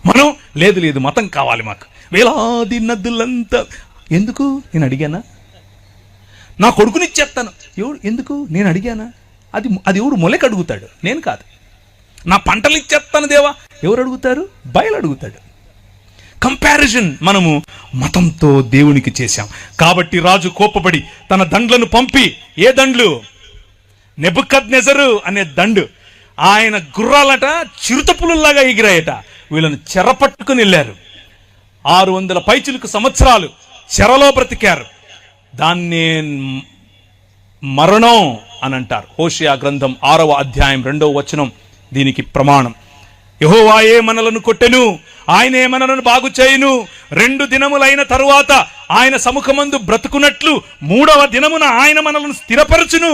మనం లేదు లేదు మతం కావాలి మాకు, వేలాది నదులంతా. ఎందుకు నేను అడిగానా? నా కొడుకునిచ్చేస్తాను. ఎవడు ఎందుకు నేను అడిగానా? అది ఎవడు మొలక అడుగుతాడు, నేను కాదు. నా పంటలు ఇచ్చేస్తాను దేవా, ఎవరు అడుగుతారు? బయలు అడుగుతాడు. కంపారిజన్ మనము మతంతో దేవునికి చేశాం. కాబట్టి రాజు కోపపడి తన దండ్లను పంపి, ఏ దండ్లు? నెబుకద్నెజరు అనే దండు. ఆయన గుర్రాలట చిరుతపులుల్లాగా ఎగిరాయట. వీళ్ళని చెరపట్టుకుని వెళ్ళారు. 600 పైచిలుకు సంవత్సరాలు చెరలో బ్రతికారు. దాన్నే మరణం అని అంటారు. హోషేయ గ్రంథం 6వ అధ్యాయం 2వ వచనం దీనికి ప్రమాణం. యెహోవాయే మనలను కొట్టెను, ఆయనే మనలను బాగు చేయును. 2 దినములైన తరువాత ఆయన సముఖమందు బ్రతుకున్నట్లు 3వ దినమున ఆయన మనలను స్థిరపరచును.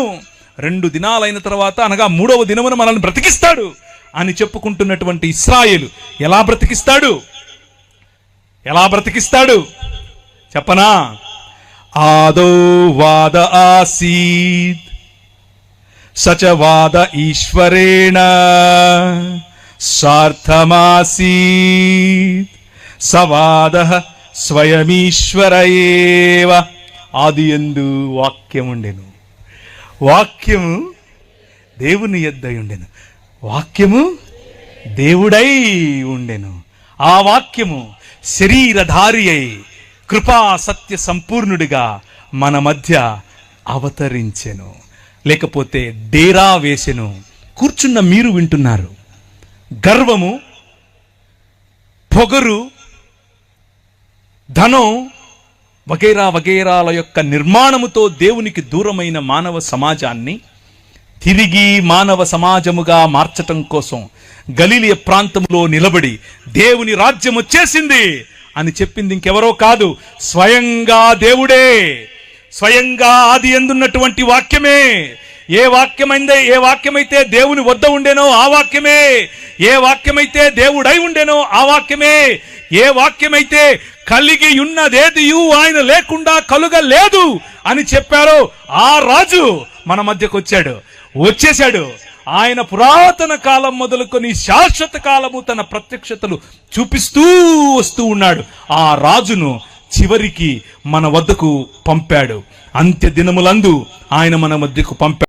2 దినాలైన తర్వాత అనగా 3వ దినమున మనల్ని బ్రతికిస్తాడు అని చెప్పుకుంటున్నటువంటి ఇశ్రాయేలు ఎలా బ్రతికిస్తాడు? ఎలా బ్రతికిస్తాడు చెప్పనా? ఆదో వాద ఆసీత్ సచవాద ఈశ్వరేణ సార్థమాసీత్ సవాద స్వయమీశ్వర ఏవ. ఆదియందు వాక్యముండెను, వాక్యము దేవుని యొద్దై ఉండెను, వాక్యము దేవుడై ఉండెను. ఆ వాక్యము శరీరధారి అయి కృపా సత్య సంపూర్ణుడిగా మన మధ్య అవతరించెను. లేకపోతే డేరా వేసెను. కూర్చున్న మీరు వింటున్నారు. గర్వము, పొగరు, ధనం వగైరా వగైరాల యొక్క నిర్మాణముతో దేవునికి దూరమైన మానవ సమాజాన్ని తిరిగి మానవ సమాజముగా మార్చటం కోసం గలిలయ ప్రాంతంలో నిలబడి దేవుని రాజ్యం వచ్చేసింది అని చెప్పింది ఇంకెవరో కాదు, స్వయంగా దేవుడే. స్వయంగా ఆది యందున్నటువంటి వాక్యమే. ఏ వాక్యమైతే దేవుని వద్ద ఉండేనో ఆ వాక్యమే, ఏ వాక్యమైతే దేవుడై ఉండేనో ఆ వాక్యమే, ఏ వాక్యమైతే కలిగి ఉన్నదేదియు ఆయన లేకుండా కలుగలేదు అని చెప్పారో ఆ రాజు మన మధ్యకు వచ్చేశాడు. ఆయన పురాతన కాలం మొదలుకొని శాశ్వత కాలము తన ప్రత్యక్షతలు చూపిస్తూ వస్తూ ఉన్నాడు. ఆ రాజును చివరికి మన వద్దకు పంపాడు. అంత్య దినములందు ఆయన మన మధ్యకు పంపాడు.